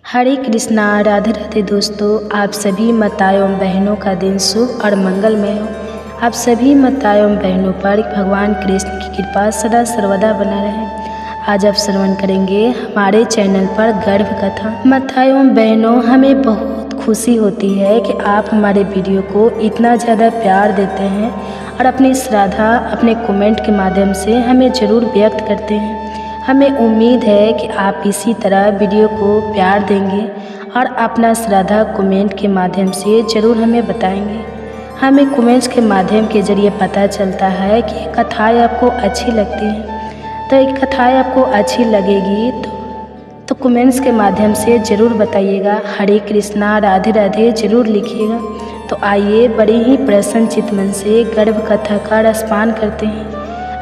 हरे कृष्णा, राधे राधे दोस्तों। आप सभी माताओं एवं बहनों का दिन शुभ और मंगलमय हो। आप सभी माताओं एवं बहनों पर भगवान कृष्ण की कृपा सदा सर्वदा बना रहे। आज आप श्रवण करेंगे हमारे चैनल पर गर्भ कथा। माताओं एवं बहनों, हमें बहुत खुशी होती है कि आप हमारे वीडियो को इतना ज़्यादा प्यार देते हैं और अपनी श्रद्धा अपने कमेंट के माध्यम से हमें ज़रूर व्यक्त करते हैं। हमें उम्मीद है कि आप इसी तरह वीडियो को प्यार देंगे और अपना श्रद्धा कमेंट के माध्यम से ज़रूर हमें बताएंगे। हमें कमेंट्स के माध्यम के ज़रिए पता चलता है कि कथाएँ आपको अच्छी लगती हैं। तो एक कथाएँ आपको अच्छी लगेगी तो कमेंट्स के माध्यम से ज़रूर बताइएगा। हरे कृष्णा, राधे राधे ज़रूर लिखिएगा। तो आइए बड़े ही प्रसन्न चित्त मन से गर्भ कथा का रसपान करते हैं।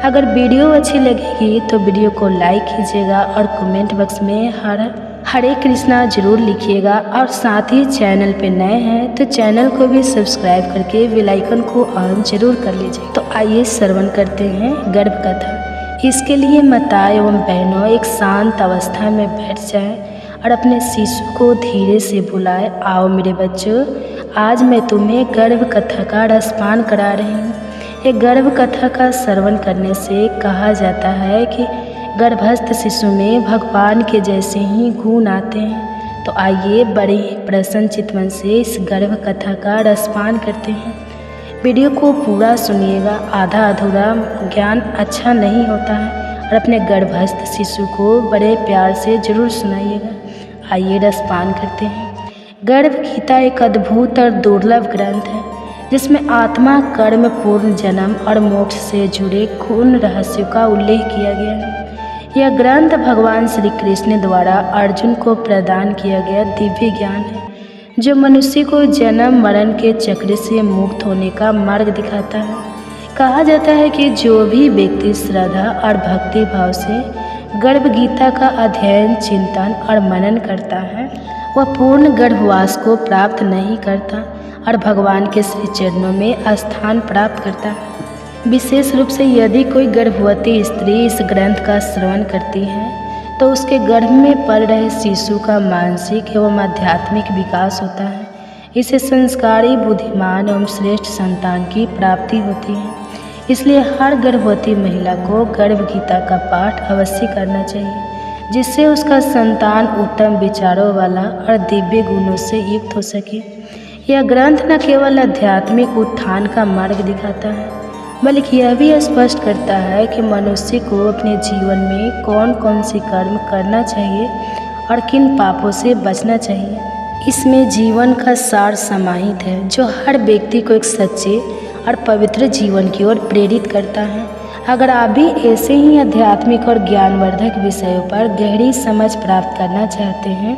अगर वीडियो अच्छी लगेगी तो वीडियो को लाइक कीजिएगा और कमेंट बॉक्स में हरे कृष्णा ज़रूर लिखिएगा। और साथ ही चैनल पे नए हैं तो चैनल को भी सब्सक्राइब करके बेल आइकन को ऑन जरूर कर लीजिए। तो आइए श्रवण करते हैं गर्भ कथा। इसके लिए माताएं एवं बहनों एक शांत अवस्था में बैठ जाएं और अपने शिशु को धीरे से बुलाएं। आओ मेरे बच्चों, आज मैं तुम्हें गर्भ कथा का रसपान करा रही हूँ। ये गर्भ कथा का श्रवण करने से कहा जाता है कि गर्भस्थ शिशु में भगवान के जैसे ही गुण आते हैं। तो आइए बड़े ही प्रसन्न चित्त मन से इस गर्भ कथा का रसपान करते हैं। वीडियो को पूरा सुनिएगा, आधा अधूरा ज्ञान अच्छा नहीं होता है। और अपने गर्भस्थ शिशु को बड़े प्यार से ज़रूर सुनाइएगा। आइए रसपान करते हैं। गर्भ गीता एक अद्भुत और दुर्लभ ग्रंथ है जिसमें आत्मा, कर्म, पूर्ण जन्म और मोक्ष से जुड़े पूर्ण रहस्यों का उल्लेख किया गया है। यह ग्रंथ भगवान श्री कृष्ण द्वारा अर्जुन को प्रदान किया गया दिव्य ज्ञान है जो मनुष्य को जन्म मरण के चक्र से मुक्त होने का मार्ग दिखाता है। कहा जाता है कि जो भी व्यक्ति श्रद्धा और भक्ति भाव से गर्भ गीता का अध्ययन, चिंतन और मनन करता है वह पूर्ण गर्भवास को प्राप्त नहीं करता और भगवान के श्री चरणों में स्थान प्राप्त करता है। विशेष रूप से यदि कोई गर्भवती स्त्री इस ग्रंथ का श्रवण करती है तो उसके गर्भ में पल रहे शिशु का मानसिक एवं आध्यात्मिक विकास होता है। इससे संस्कारी, बुद्धिमान एवं श्रेष्ठ संतान की प्राप्ति होती है। इसलिए हर गर्भवती महिला को गर्भ गीता का पाठ अवश्य करना चाहिए जिससे उसका संतान उत्तम विचारों वाला और दिव्य गुणों से युक्त हो सके। यह ग्रंथ न केवल आध्यात्मिक उत्थान का मार्ग दिखाता है बल्कि यह भी स्पष्ट करता है कि मनुष्य को अपने जीवन में कौन कौन से कर्म करना चाहिए और किन पापों से बचना चाहिए। इसमें जीवन का सार समाहित है जो हर व्यक्ति को एक सच्चे और पवित्र जीवन की ओर प्रेरित करता है। अगर आप भी ऐसे ही आध्यात्मिक और ज्ञानवर्धक विषयों पर गहरी समझ प्राप्त करना चाहते हैं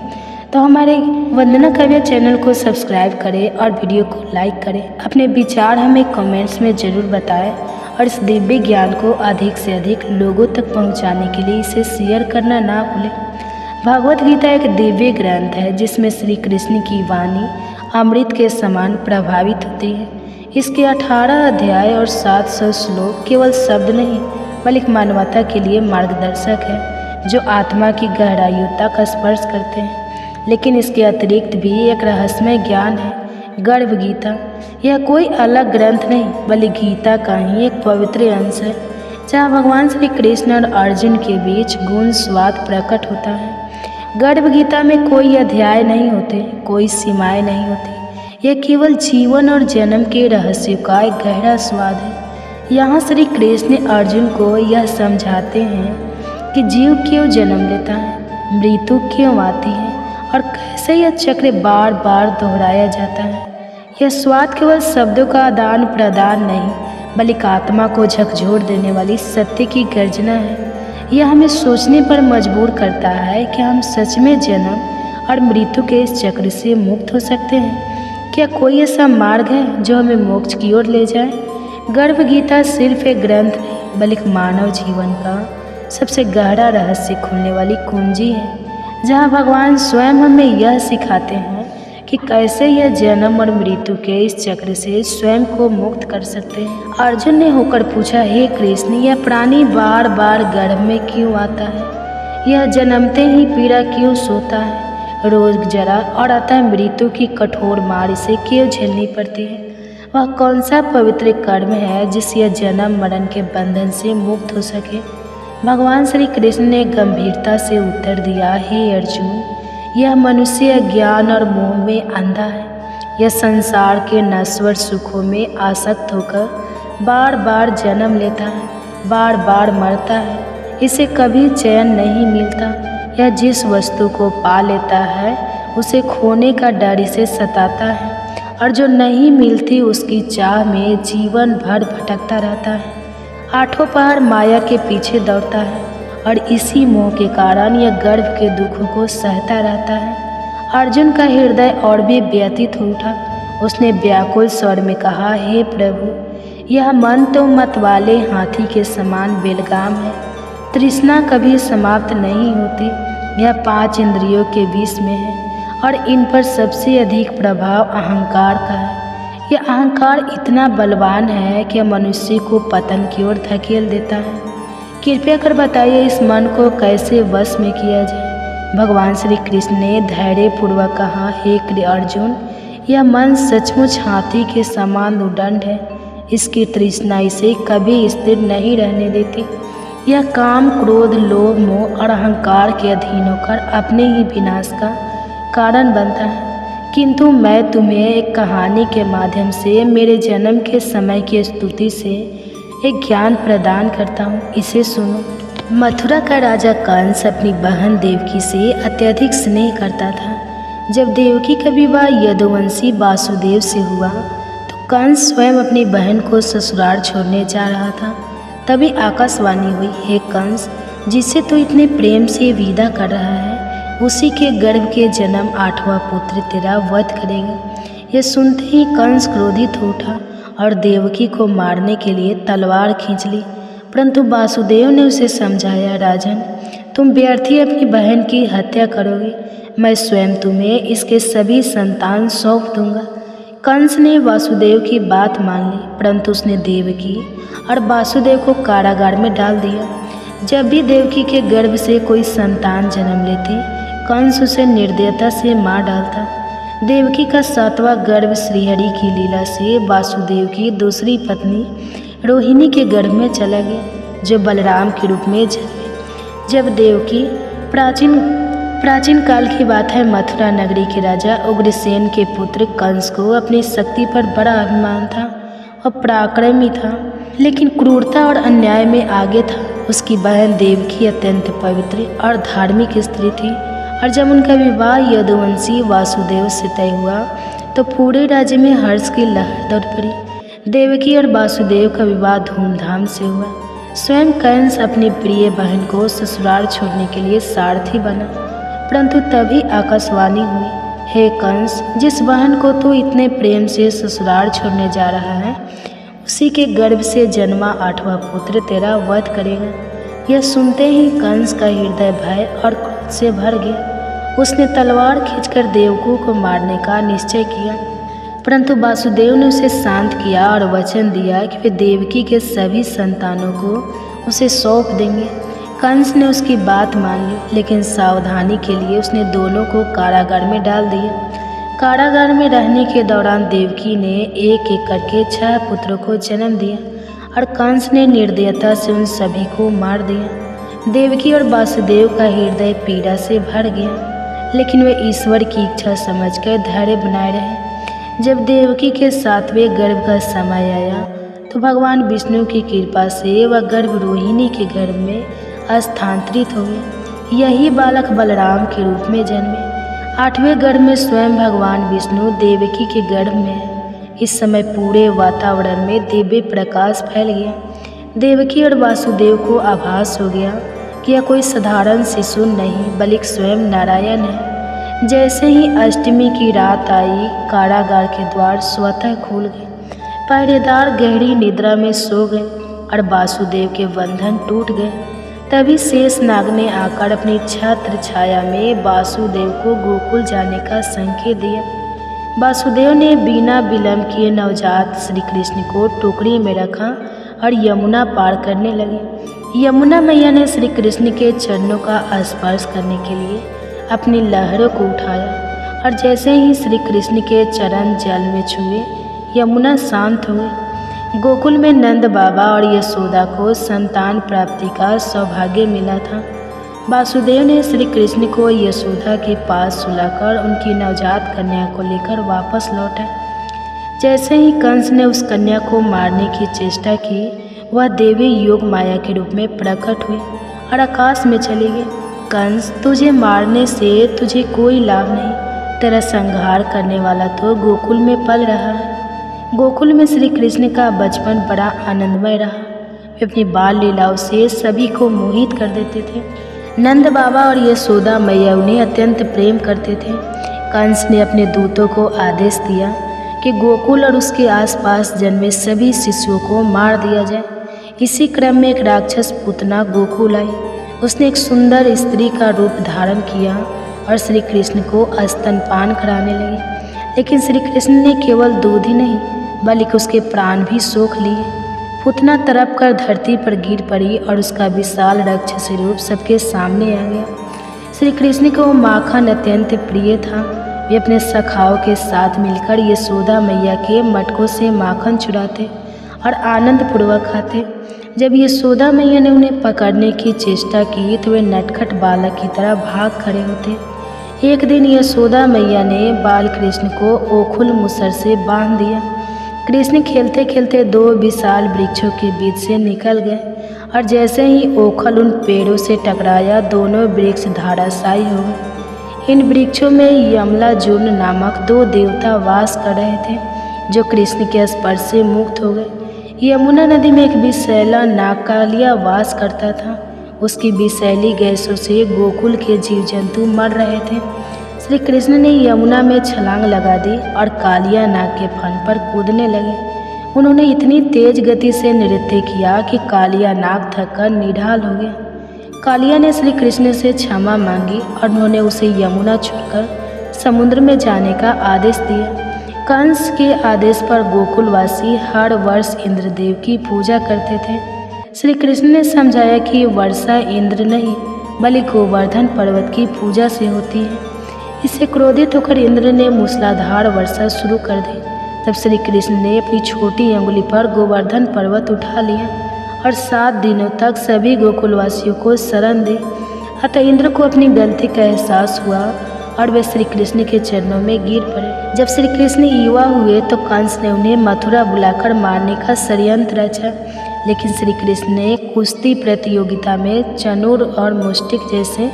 तो हमारे वंदना काव्या चैनल को सब्सक्राइब करें और वीडियो को लाइक करें। अपने विचार हमें कमेंट्स में ज़रूर बताएं और इस दिव्य ज्ञान को अधिक से अधिक लोगों तक पहुंचाने के लिए इसे शेयर करना ना भूलें। भगवत गीता एक दिव्य ग्रंथ है जिसमें श्री कृष्ण की वाणी अमृत के समान प्रभावित होती है। इसके 18 अध्याय और 700 श्लोक केवल शब्द नहीं बल्कि मानवता के लिए मार्गदर्शक है जो आत्मा की गहराइयों तक स्पर्श करते हैं। लेकिन इसके अतिरिक्त भी एक रहस्यमय ज्ञान है। गर्भ गीता यह कोई अलग ग्रंथ नहीं बल्कि गीता का ही एक पवित्र अंश है जहाँ भगवान श्री कृष्ण और अर्जुन के बीच गुण स्वाद प्रकट होता है। गर्भ गीता में कोई अध्याय नहीं होते, कोई सीमाएं नहीं होती। यह केवल जीवन और जन्म के रहस्यों का एक गहरा स्वाद है। यहाँ श्री कृष्ण अर्जुन को यह समझाते हैं कि जीव क्यों जन्म लेता है, मृत्यु क्यों आती है और कैसे यह चक्र बार बार दोहराया जाता है। यह स्वाद केवल शब्दों का आदान प्रदान नहीं बल्कि आत्मा को झकझोर देने वाली सत्य की गर्जना है। यह हमें सोचने पर मजबूर करता है कि हम सच में जन्म और मृत्यु के इस चक्र से मुक्त हो सकते हैं। क्या कोई ऐसा मार्ग है जो हमें मोक्ष की ओर ले जाए? गर्भ गीता सिर्फ एक ग्रंथ नहीं बल्कि मानव जीवन का सबसे गहरा रहस्य खोलने वाली कुंजी है जहाँ भगवान स्वयं हमें यह सिखाते हैं कि कैसे यह जन्म और मृत्यु के इस चक्र से स्वयं को मुक्त कर सकते हैं। अर्जुन ने होकर पूछा, हे कृष्ण, यह प्राणी बार बार गर्भ में क्यों आता है? यह जन्मते ही पीड़ा क्यों सोता है, रोग जरा और अतः मृत्यु की कठोर मार इसे क्यों झेलनी पड़ती है। वह कौन सा पवित्र कर्म है जिस यह जन्म मरण के बंधन से मुक्त हो सके। भगवान श्री कृष्ण ने गंभीरता से उत्तर दिया, हे अर्जुन, यह मनुष्य ज्ञान और मोह में अंधा है। यह संसार के नश्वर सुखों में आसक्त होकर बार बार जन्म लेता है, बार बार मरता है, इसे कभी चैन नहीं मिलता। यह जिस वस्तु को पा लेता है उसे खोने का डर इसे सताता है, और जो नहीं मिलती उसकी चाह में जीवन भर भटकता रहता है। आठों पहर माया के पीछे दौड़ता है और इसी मोह के कारण यह गर्भ के दुखों को सहता रहता है। अर्जुन का हृदय और भी व्यथित हो उठा। उसने व्याकुल स्वर में कहा, हे प्रभु, यह मन तो मतवाले हाथी के समान बेलगाम है। तृष्णा कभी समाप्त नहीं होती। यह 5 इंद्रियों के विष में है और इन पर सबसे अधिक प्रभाव अहंकार का है। यह अहंकार इतना बलवान है कि मनुष्य को पतन की ओर धकेल देता है। कृपया कर बताइए इस मन को कैसे वश में किया जाए। भगवान श्री कृष्ण ने धैर्यपूर्वक कहा, हे अर्जुन, यह मन सचमुच हाथी के समान उद्दंड है। इसकी तृष्णा इसे कभी स्थिर नहीं रहने देती। यह काम, क्रोध, लोभ, मोह और अहंकार के अधीन होकर अपने ही विनाश का कारण बनता है। किंतु मैं तुम्हें एक कहानी के माध्यम से मेरे जन्म के समय की स्तुति से एक ज्ञान प्रदान करता हूँ, इसे सुनो। मथुरा का राजा कंस अपनी बहन देवकी से अत्यधिक स्नेह करता था। जब देवकी का विवाह यदुवंशी वासुदेव से हुआ तो कंस स्वयं अपनी बहन को ससुराल छोड़ने जा रहा था। तभी आकाशवाणी हुई, हे कंस, जिसे तो इतने प्रेम से विदा कर रहा है उसी के गर्भ के जन्म 8वां पुत्र तेरा वध करेगा। यह सुनते ही कंस क्रोधित हो उठा और देवकी को मारने के लिए तलवार खींच ली। परंतु वासुदेव ने उसे समझाया, राजन, तुम व्यर्थ ही अपनी बहन की हत्या करोगे। मैं स्वयं तुम्हें इसके सभी संतान सौंप दूंगा। कंस ने वासुदेव की बात मान ली, परंतु उसने देवकी और वासुदेव को कारागार में डाल दिया। जब भी देवकी के गर्भ से कोई संतान जन्म लेती, कंस उसे निर्दयता से मार डालता। देवकी का 7वां गर्भ श्रीहरि की लीला से वासुदेव की दूसरी पत्नी रोहिणी के गर्भ में चला गया, जो बलराम के रूप में जन्मे। जब देवकी प्राचीन काल की बात है, मथुरा नगरी के राजा उग्रसेन के पुत्र कंस को अपनी शक्ति पर बड़ा अभिमान था और पराक्रमी था, लेकिन क्रूरता और अन्याय में आगे था। उसकी बहन देवकी अत्यंत पवित्र और धार्मिक स्त्री थी, और जब उनका विवाह यदुवंशी वासुदेव से तय हुआ तो पूरे राज्य में हर्ष की लहर दौड़ पड़ी। देवकी और वासुदेव का विवाह धूमधाम से हुआ। स्वयं कंस अपनी प्रिय बहन को ससुराल छोड़ने के लिए सारथी बना, परंतु तभी आकाशवाणी हुई, हे कंस, जिस बहन को तू इतने प्रेम से ससुराल छोड़ने जा रहा है उसी के गर्भ से जन्मा 8वां पुत्र तेरा वध करेगा। यह सुनते ही कंस का हृदय भय और क्रोध से भर गया। उसने तलवार खींचकर देवकी को मारने का निश्चय किया, परंतु वासुदेव ने उसे शांत किया और वचन दिया कि वे देवकी के सभी संतानों को उसे सौंप देंगे। कंस ने उसकी बात मान ली, लेकिन सावधानी के लिए उसने दोनों को कारागार में डाल दिया। कारागार में रहने के दौरान देवकी ने एक एक करके 6 पुत्रों को जन्म दिया और कंस ने निर्दयता से उन सभी को मार दिया। देवकी और वासुदेव का हृदय पीड़ा से भर गया, लेकिन वे ईश्वर की इच्छा समझकर धैर्य बनाए रहे। जब देवकी के 7वें गर्भ का समय आया तो भगवान विष्णु की कृपा से वह गर्भ रोहिणी के गर्भ में स्थानांतरित हो गया। यही बालक बलराम के रूप में जन्मे। 8वें गर्भ में स्वयं भगवान विष्णु देवकी के गर्भ में है। इस समय पूरे वातावरण में दिव्य प्रकाश फैल गया। देवकी और वासुदेव को आभास हो गया कि यह कोई साधारण शिशु नहीं बल्कि स्वयं नारायण है। जैसे ही अष्टमी की रात आई, कारागार के द्वार स्वतः खुल गए। पहरेदार गहरी निद्रा में सो गए और वासुदेव के बंधन टूट गए। तभी शेष नाग ने आकर अपनी छत्र छाया में वासुदेव को गोकुल जाने का संकेत दिया। वासुदेव ने बिना विलंब किए नवजात श्री कृष्ण को टोकरी में रखा और यमुना पार करने लगे। यमुना मैया ने श्री कृष्ण के चरणों का स्पर्श करने के लिए अपनी लहरों को उठाया और जैसे ही श्री कृष्ण के चरण जल में छुए यमुना शांत हुए। गोकुल में नंद बाबा और यशोदा को संतान प्राप्ति का सौभाग्य मिला था। वासुदेव ने श्री कृष्ण को यशोदा के पास सुलाकर उनकी नवजात कन्या को लेकर वापस लौटे। जैसे ही कंस ने उस कन्या को मारने की चेष्टा की, वह देवी योग माया के रूप में प्रकट हुई और आकाश में चली गई। कंस, तुझे मारने से तुझे कोई लाभ नहीं, तेरा संहार करने वाला तो गोकुल में पल रहा है। गोकुल में श्री कृष्ण का बचपन बड़ा आनंदमय रहा। वे अपनी बाल लीलाओं से सभी को मोहित कर देते थे। नंद बाबा और यशोदा मैया उन्हें अत्यंत प्रेम करते थे। कंस ने अपने दूतों को आदेश दिया कि गोकुल और उसके आसपास जन्मे सभी शिशुओं को मार दिया जाए। इसी क्रम में एक राक्षस पूतना गोकुल आई। उसने एक सुंदर स्त्री का रूप धारण किया और श्री कृष्ण को स्तनपान कराने लगी। लेकिन श्री कृष्ण ने केवल दूध ही नहीं बल्कि उसके प्राण भी सोख लिए। पूतना तड़प कर धरती पर गिर पड़ी और उसका विशाल राक्षसी रूप सबके सामने आ गया। श्री कृष्ण को माखन अत्यंत प्रिय था। वे अपने सखाओं के साथ मिलकर यशोदा मैया के मटकों से माखन चुराते और आनंद पूर्वक खाते। जब यशोदा मैया ने उन्हें पकड़ने की चेष्टा की तो वे नटखट बालक की तरह भाग खड़े होते। एक दिन यशोदा मैया ने बाल कृष्ण को ओखुल मुसर से बांध दिया। कृष्ण खेलते खेलते दो विशाल वृक्षों के बीच से निकल गए और जैसे ही ओखल उन पेड़ों से टकराया, दोनों वृक्ष धराशायी हो गए। इन वृक्षों में यमलाजुर्न नामक दो देवता वास कर रहे थे, जो कृष्ण के स्पर्श से मुक्त हो गए। यमुना नदी में एक विषैला नागकालिया वास करता था। उसकी विषैली गैसों से गोकुल के जीव जंतु मर रहे थे। श्री कृष्ण ने यमुना में छलांग लगा दी और कालिया नाग के फन पर कूदने लगे। उन्होंने इतनी तेज गति से नृत्य किया कि कालिया नाग थककर निढाल हो गया। कालिया ने श्री कृष्ण से क्षमा मांगी और उन्होंने उसे यमुना छोड़कर समुद्र में जाने का आदेश दिया। कंस के आदेश पर गोकुलवासी हर वर्ष इंद्रदेव की पूजा करते थे। श्री कृष्ण ने समझाया कि वर्षा इंद्र नहीं बल्कि गोवर्धन पर्वत की पूजा से होती है। इससे क्रोधित होकर इंद्र ने मूसलाधार वर्षा शुरू कर दी। तब श्री कृष्ण ने अपनी छोटी अंगुली पर गोवर्धन पर्वत उठा लिया और 7 दिनों तक सभी गोकुलवासियों को शरण दी। अतः इंद्र को अपनी गलती का एहसास हुआ और वे श्री कृष्ण के चरणों में गिर पड़े। जब श्री कृष्ण युवा हुए तो कंस ने उन्हें मथुरा बुलाकर मारने का षड्यंत्र रचा, लेकिन श्री कृष्ण ने कुश्ती प्रतियोगिता में चनुर और मुष्टिक जैसे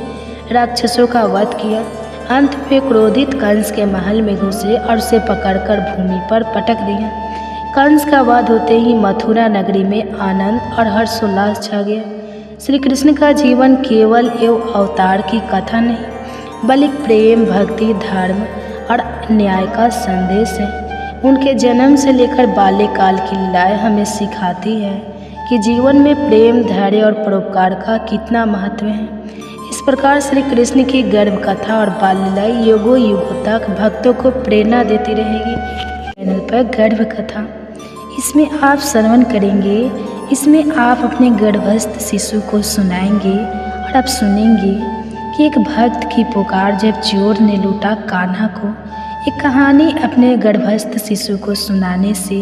राक्षसों का वध किया। अंत में क्रोधित कंस के महल में घुसे और उसे पकड़कर भूमि पर पटक दिया। कंस का वध होते ही मथुरा नगरी में आनंद और हर्षोल्लास छा गया। श्री कृष्ण का जीवन केवल एवं अवतार की कथा नहीं बल्कि प्रेम, भक्ति, धर्म और न्याय का संदेश है। उनके जन्म से लेकर बाल्यकाल की लीलाएं हमें सिखाती है कि जीवन में प्रेम, धैर्य और परोपकार का कितना महत्व है। इस प्रकार श्री कृष्ण की गर्भ कथा और बाल लीलाएं युगों युगों तक भक्तों को प्रेरणा देती रहेगी। चैनल पर गर्भ कथा, इसमें आप श्रवण करेंगे, इसमें आप अपने गर्भस्थ शिशु को सुनाएंगे और आप सुनेंगे कि एक भक्त की पुकार जब चोर ने लूटा कान्हा को। एक कहानी अपने गर्भस्थ शिशु को सुनाने से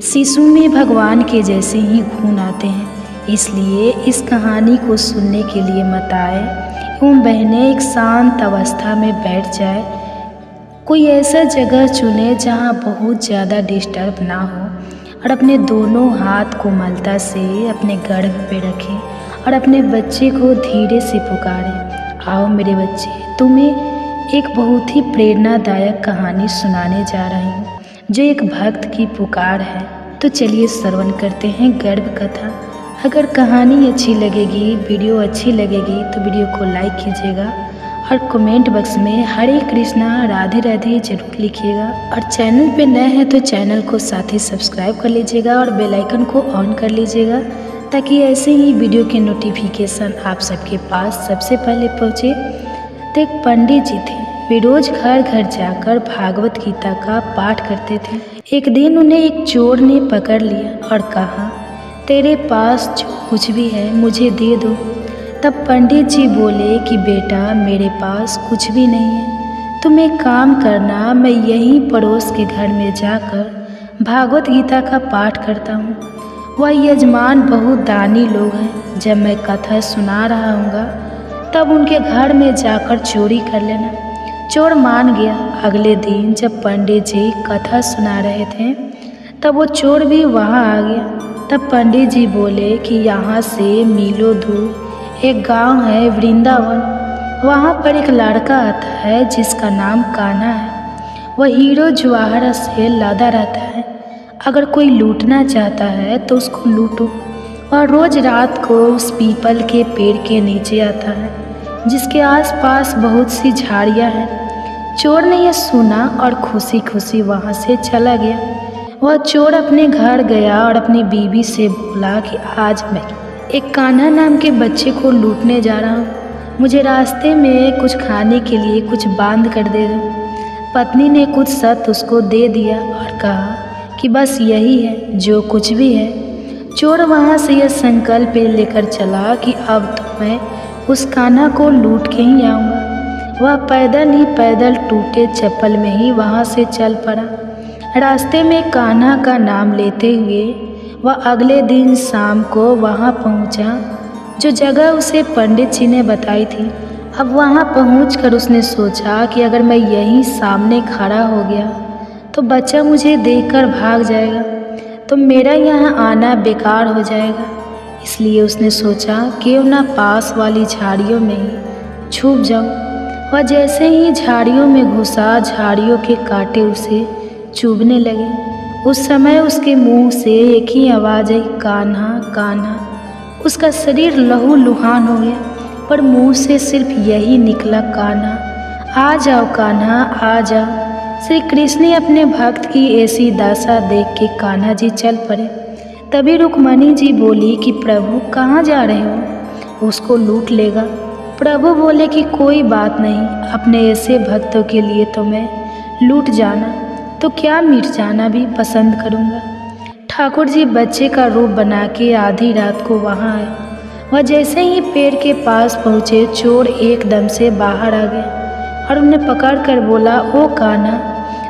शिशु में भगवान के जैसे ही गुण आते हैं। इसलिए इस कहानी को सुनने के लिए माताएं एवं बहनें एक शांत अवस्था में बैठ जाए। कोई ऐसा जगह चुने जहां बहुत ज़्यादा डिस्टर्ब ना हो और अपने दोनों हाथ कोमलता से अपने गर्भ पे रखें और अपने बच्चे को धीरे से पुकारें। आओ मेरे बच्चे, तुम्हें एक बहुत ही प्रेरणादायक कहानी सुनाने जा रही हूँ जो एक भक्त की पुकार है। तो चलिए श्रवण करते हैं गर्भ कथा। अगर कहानी अच्छी लगेगी, वीडियो अच्छी लगेगी तो वीडियो को लाइक कीजिएगा और कमेंट बॉक्स में हरे कृष्णा राधे राधे जरूर लिखिएगा। और चैनल पे नए हैं तो चैनल को साथ ही सब्सक्राइब कर लीजिएगा और बेल आइकन को ऑन कर लीजिएगा ताकि ऐसे ही वीडियो के नोटिफिकेशन आप सबके पास सबसे पहले पहुँचे। तो एक पंडित जी थे, वे रोज घर घर जाकर भागवत गीता का पाठ करते थे। एक दिन उन्हें एक चोर ने पकड़ लिया और कहा, तेरे पास जो कुछ भी है मुझे दे दो। तब पंडित जी बोले कि बेटा मेरे पास कुछ भी नहीं है, तुम एक काम करना, मैं यहीं पड़ोस के घर में जाकर भागवत गीता का पाठ करता हूँ। वह यजमान बहुत दानी लोग हैं, जब मैं कथा सुना रहा हूँगा तब उनके घर में जाकर चोरी कर लेना। चोर मान गया। अगले दिन जब पंडित जी कथा सुना रहे थे तब वो चोर भी वहाँ आ गया। तब पंडित जी बोले कि यहाँ से मीलों दूर एक गांव है वृंदावन, वहाँ पर एक लड़का आता है जिसका नाम कान्हा है। वह हीरो जवाहरात से लादा रहता है। अगर कोई लूटना चाहता है तो उसको लूटो। और रोज़ रात को उस पीपल के पेड़ के नीचे आता है जिसके आसपास बहुत सी झाड़ियाँ हैं। चोर ने यह सुना और खुशी खुशी वहाँ से चला गया। वह चोर अपने घर गया और अपनी बीवी से बोला कि आज मैं एक कान्हा नाम के बच्चे को लूटने जा रहा हूँ, मुझे रास्ते में कुछ खाने के लिए कुछ बांध कर दे दो। पत्नी ने कुछ सत उसको दे दिया और कहा कि बस यही है जो कुछ भी है। चोर वहाँ से यह संकल्प लेकर चला कि अब तो मैं उस कान्हा को लूट के ही आऊँगा। वह पैदल ही पैदल टूटे चप्पल में ही वहाँ से चल पड़ा। रास्ते में कान्हा का नाम लेते हुए वह अगले दिन शाम को वहाँ पहुँचा जो जगह उसे पंडित जी ने बताई थी। अब वहाँ पहुँचकर उसने सोचा कि अगर मैं यहीं सामने खड़ा हो गया तो बच्चा मुझे देखकर भाग जाएगा, तो मेरा यहाँ आना बेकार हो जाएगा। इसलिए उसने सोचा क्यों ना पास वाली झाड़ियों में ही छुप जाऊँ। वह जैसे ही झाड़ियों में घुसा, झाड़ियों के कांटे उसे चुभने लगे। उस समय उसके मुंह से एक ही आवाज़ आई, कान्हा कान्हा। उसका शरीर लहू लुहान हो गया, पर मुंह से सिर्फ यही निकला, कान्हा आ जाओ, कान्हा आ जाओ। श्री कृष्ण ने अपने भक्त की ऐसी दशा देख के कान्हा जी चल पड़े। तभी रुक्मणी जी बोली कि प्रभु कहाँ जा रहे हो, उसको लूट लेगा। प्रभु बोले कि कोई बात नहीं, अपने ऐसे भक्तों के लिए तो मैं लूट जाना तो क्या मिट जाना भी पसंद करूँगा। ठाकुर जी बच्चे का रूप बना के आधी रात को वहाँ आए। वह जैसे ही पेड़ के पास पहुँचे, चोर एकदम से बाहर आ गए और उन्हें पकड़ कर बोला, ओ कान्हा,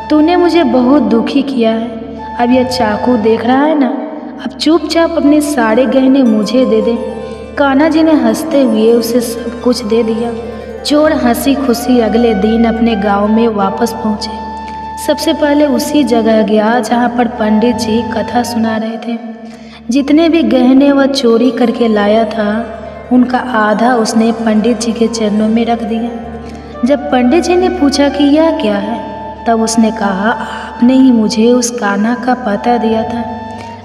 तूने मुझे बहुत दुखी किया है। अब यह चाकू देख रहा है ना, अब चुपचाप अपने सारे गहने मुझे दे दे। कान्हा जी ने हंसते हुए उसे सब कुछ दे दिया। चोर हंसी खुशी अगले दिन अपने गांव में वापस पहुंचे। सबसे पहले उसी जगह गया जहां पर पंडित जी कथा सुना रहे थे। जितने भी गहने वह चोरी करके लाया था उनका आधा उसने पंडित जी के चरणों में रख दिया। जब पंडित जी ने पूछा कि यह क्या है, तब उसने कहा, आपने ही मुझे उस कान्हा का पता दिया था,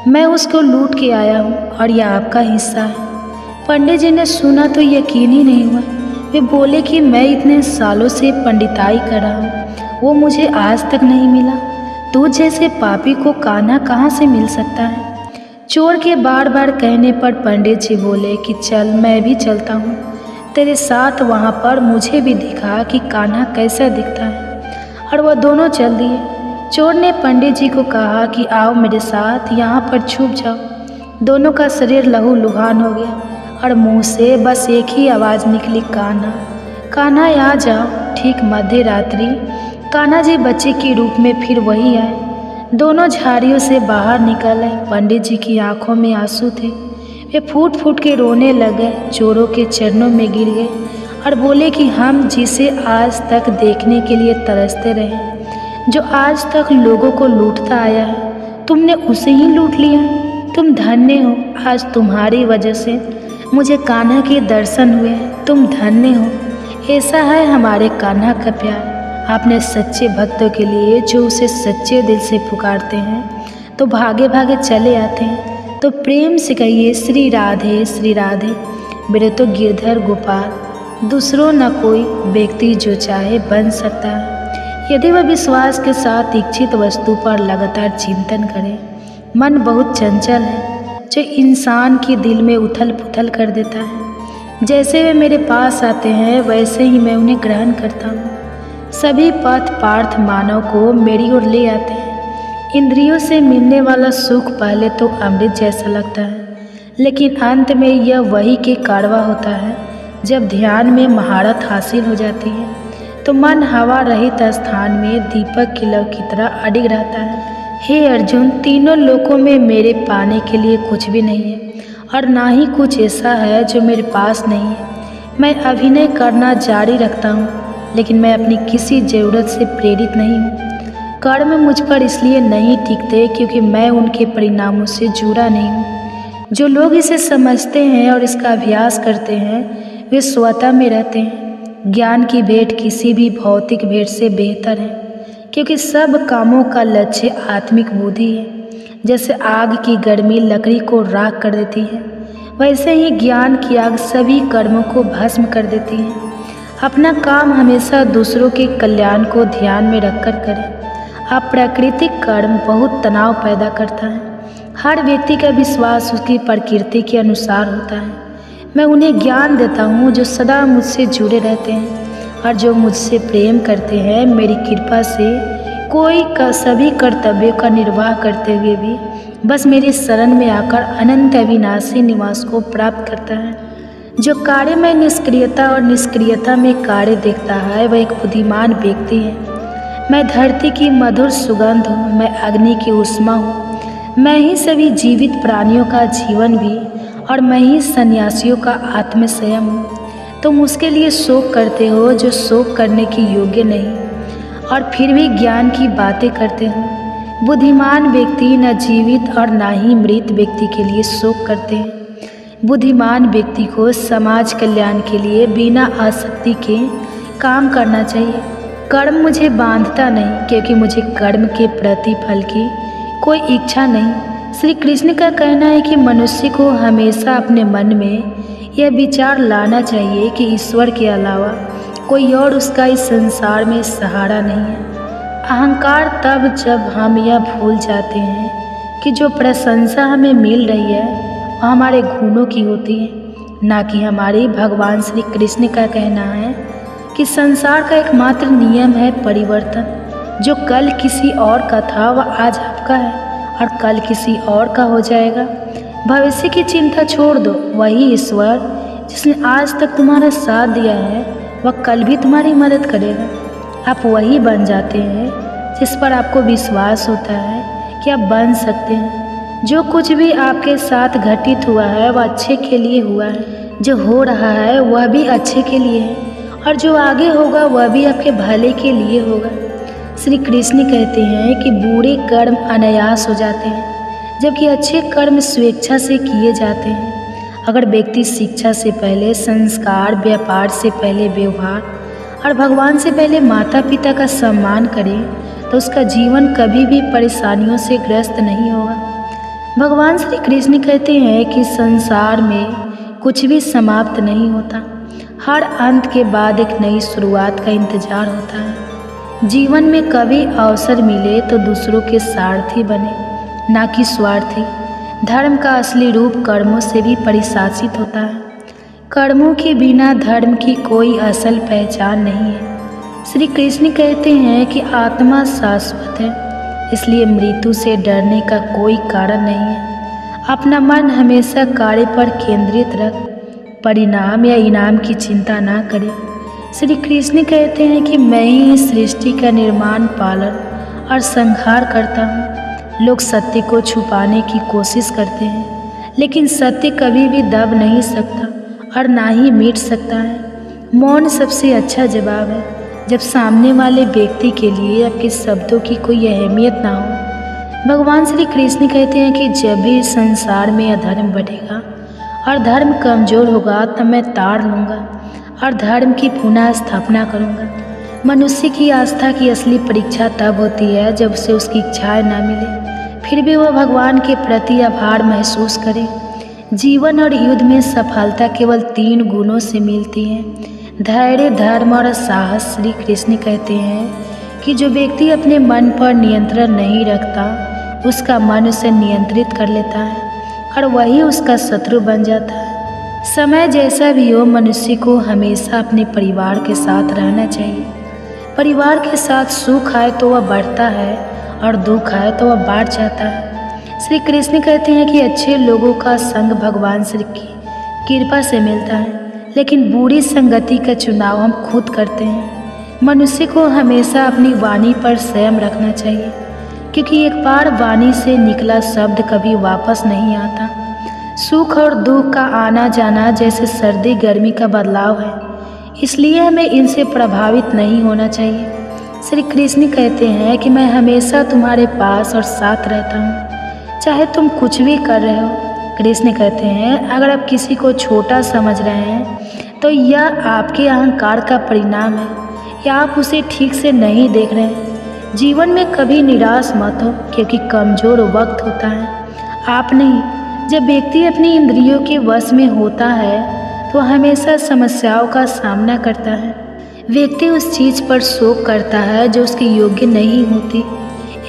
मैं उसको लूट के आया हूँ और यह आपका हिस्सा है। पंडित जी ने सुना तो यकीन ही नहीं हुआ। वे बोले कि मैं इतने सालों से पंडिताई कर रहा हूँ, वो मुझे आज तक नहीं मिला। तू जैसे पापी को कान्हा कहाँ से मिल सकता है। चोर के बार बार कहने पर पंडित जी बोले कि चल मैं भी चलता हूँ तेरे साथ, वहाँ पर मुझे भी दिखा कि कान्हा कैसा दिखता है। और वह दोनों चल दिए। चोर ने पंडित जी को कहा कि आओ मेरे साथ, यहाँ पर छुप जाओ। दोनों का शरीर लहू लुहान हो गया और मुंह से बस एक ही आवाज़ निकली, कान्हा कान्हा आ जाओ। ठीक मध्य रात्रि कान्हा जी बच्चे के रूप में फिर वही आए। दोनों झाड़ियों से बाहर निकल आए। पंडित जी की आंखों में आंसू थे। वे फूट फूट के रोने लगे, चोरों के चरणों में गिर गए और बोले कि हम जिसे आज तक देखने के लिए तरसते रहे, जो आज तक लोगों को लूटता आया है, तुमने उसे ही लूट लिया। तुम धन्य हो, आज तुम्हारी वजह से मुझे कान्हा के दर्शन हुए। तुम धन्य हो। ऐसा है हमारे कान्हा का प्यार। आपने सच्चे भक्तों के लिए, जो उसे सच्चे दिल से पुकारते हैं तो भागे भागे चले आते हैं। तो प्रेम से कहिए, श्री राधे श्री राधे। मेरे तो गिरधर गोपाल, दूसरों न कोई व्यक्ति जो चाहे बन सकता है, यदि वह विश्वास के साथ इच्छित वस्तु पर लगातार चिंतन करे। मन बहुत चंचल है जो इंसान के दिल में उथल पुथल कर देता है। जैसे वे मेरे पास आते हैं वैसे ही मैं उन्हें ग्रहण करता हूँ। सभी पथ पार्थ मानव को मेरी ओर ले आते हैं। इंद्रियों से मिलने वाला सुख पहले तो अमृत जैसा लगता है, लेकिन अंत में यह वही के कारवा होता है। जब ध्यान में महारत हासिल हो जाती है तो मन हवा रहित स्थान में दीपक की लौ की तरह अडिग रहता है। हे अर्जुन, तीनों लोकों में मेरे पाने के लिए कुछ भी नहीं है और ना ही कुछ ऐसा है जो मेरे पास नहीं है। मैं अभिनय करना जारी रखता हूँ, लेकिन मैं अपनी किसी ज़रूरत से प्रेरित नहीं हूँ। कर्म मुझ पर इसलिए नहीं टिकते क्योंकि मैं उनके परिणामों से जुड़ा नहीं हूँ। जो लोग इसे समझते हैं और इसका अभ्यास करते हैं वे स्वतः में रहते हैं। ज्ञान की भेंट किसी भी भौतिक भेंट से बेहतर है, क्योंकि सब कामों का लक्ष्य आत्मिक बुद्धि है। जैसे आग की गर्मी लकड़ी को राख कर देती है, वैसे ही ज्ञान की आग सभी कर्मों को भस्म कर देती है। अपना काम हमेशा दूसरों के कल्याण को ध्यान में रखकर करें। अप्राकृतिक कर्म बहुत तनाव पैदा करता है। हर व्यक्ति का विश्वास उसकी प्रकृति के अनुसार होता है। मैं उन्हें ज्ञान देता हूँ जो सदा मुझसे जुड़े रहते हैं और जो मुझसे प्रेम करते हैं। मेरी कृपा से कोई सभी कर्तव्यों का निर्वाह करते हुए भी बस मेरे शरण में आकर अनंत अविनाशी निवास को प्राप्त करता है। जो कार्य में निष्क्रियता और निष्क्रियता में कार्य देखता है वह एक बुद्धिमान व्यक्ति है। मैं धरती की मधुर सुगंध हूँ, मैं अग्नि की उष्मा हूँ, मैं ही सभी जीवित प्राणियों का जीवन भी और मैं ही सन्यासियों का आत्म संयम हूँ। तुम उसके लिए शोक करते हो जो शोक करने की योग्य नहीं, और फिर भी ज्ञान की बातें करते हो। बुद्धिमान व्यक्ति न जीवित और न ही मृत व्यक्ति के लिए शोक करते हैं। बुद्धिमान व्यक्ति को समाज कल्याण के लिए बिना आसक्ति के काम करना चाहिए। कर्म मुझे बांधता नहीं, क्योंकि मुझे कर्म के प्रतिफल की कोई इच्छा नहीं। श्री कृष्ण का कहना है कि मनुष्य को हमेशा अपने मन में यह विचार लाना चाहिए कि ईश्वर के अलावा कोई और उसका इस संसार में सहारा नहीं है। अहंकार तब जब हम यह भूल जाते हैं कि जो प्रशंसा हमें मिल रही है वह हमारे गुणों की होती है, ना कि हमारी। भगवान श्री कृष्ण का कहना है कि संसार का एकमात्र नियम है परिवर्तन। जो कल किसी और का था वह आज आपका है और कल किसी और का हो जाएगा। भविष्य की चिंता छोड़ दो। वही ईश्वर जिसने आज तक तुम्हारा साथ दिया है वह कल भी तुम्हारी मदद करेगा। आप वही बन जाते हैं जिस पर आपको विश्वास होता है कि आप बन सकते हैं। जो कुछ भी आपके साथ घटित हुआ है वह अच्छे के लिए हुआ है। जो हो रहा है वह भी अच्छे के लिए है, और जो आगे होगा वह भी आपके भले के लिए होगा। श्री कृष्ण कहते हैं कि बुरे कर्म अनायास हो जाते हैं, जबकि अच्छे कर्म स्वेच्छा से किए जाते हैं। अगर व्यक्ति शिक्षा से पहले संस्कार, व्यापार से पहले व्यवहार और भगवान से पहले माता पिता का सम्मान करे तो उसका जीवन कभी भी परेशानियों से ग्रस्त नहीं होगा। भगवान श्री कृष्ण कहते हैं कि संसार में कुछ भी समाप्त नहीं होता। हर अंत के बाद एक नई शुरुआत का इंतजार होता है। जीवन में कभी अवसर मिले तो दूसरों के सारथी बने, ना कि स्वार्थी। धर्म का असली रूप कर्मों से भी परिशासित होता है। कर्मों के बिना धर्म की कोई असल पहचान नहीं है। श्री कृष्ण कहते हैं कि आत्मा शाश्वत है, इसलिए मृत्यु से डरने का कोई कारण नहीं है। अपना मन हमेशा कार्य पर केंद्रित रख, परिणाम या इनाम की चिंता ना करें। श्री कृष्ण कहते हैं कि मैं ही इस सृष्टि का निर्माण, पालन और संहार करता हूँ। लोग सत्य को छुपाने की कोशिश करते हैं, लेकिन सत्य कभी भी दब नहीं सकता और ना ही मिट सकता है। मौन सबसे अच्छा जवाब है जब सामने वाले व्यक्ति के लिए आपके शब्दों की कोई अहमियत ना हो। भगवान श्री कृष्ण कहते हैं कि जब भी संसार में अधर्म बढ़ेगा और धर्म कमज़ोर होगा तब मैं ताड़ लूँगा और धर्म की पुनः स्थापना करूँगा। मनुष्य की आस्था की असली परीक्षा तब होती है जब उसे उसकी इच्छाएं ना मिले, फिर भी वह भगवान के प्रति आभार महसूस करे। जीवन और युद्ध में सफलता केवल 3 गुणों से मिलती है: धैर्य, धर्म और साहस। श्री कृष्ण कहते हैं कि जो व्यक्ति अपने मन पर नियंत्रण नहीं रखता उसका मन उसे नियंत्रित कर लेता है और वही उसका शत्रु बन जाता है। समय जैसा भी हो, मनुष्य को हमेशा अपने परिवार के साथ रहना चाहिए। परिवार के साथ सुख आए तो वह बढ़ता है और दुख आए तो वह बाढ़ जाता है। श्री कृष्ण कहते हैं कि अच्छे लोगों का संग भगवान श्री की कृपा से मिलता है, लेकिन बुरी संगति का चुनाव हम खुद करते हैं। मनुष्य को हमेशा अपनी वाणी पर संयम रखना चाहिए, क्योंकि एक बार वाणी से निकला शब्द कभी वापस नहीं आता। सुख और दुख का आना जाना जैसे सर्दी गर्मी का बदलाव है, इसलिए हमें इनसे प्रभावित नहीं होना चाहिए। श्री कृष्ण कहते हैं कि मैं हमेशा तुम्हारे पास और साथ रहता हूँ, चाहे तुम कुछ भी कर रहे हो। कृष्ण कहते हैं अगर आप किसी को छोटा समझ रहे हैं तो यह आपके अहंकार का परिणाम है, या आप उसे ठीक से नहीं देख रहे हैं। जीवन में कभी निराश मत हो, क्योंकि कमज़ोर वक्त होता है, आप नहीं। जब व्यक्ति अपनी इंद्रियों के वश में होता है तो हमेशा समस्याओं का सामना करता है। व्यक्ति उस चीज़ पर शोक करता है जो उसके योग्य नहीं होती।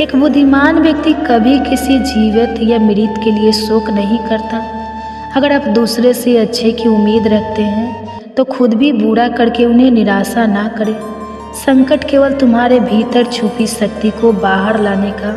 एक बुद्धिमान व्यक्ति कभी किसी जीवित या मृत के लिए शोक नहीं करता। अगर आप दूसरे से अच्छे की उम्मीद रखते हैं तो खुद भी बुरा करके उन्हें निराशा ना करें। संकट केवल तुम्हारे भीतर छुपी शक्ति को बाहर लाने का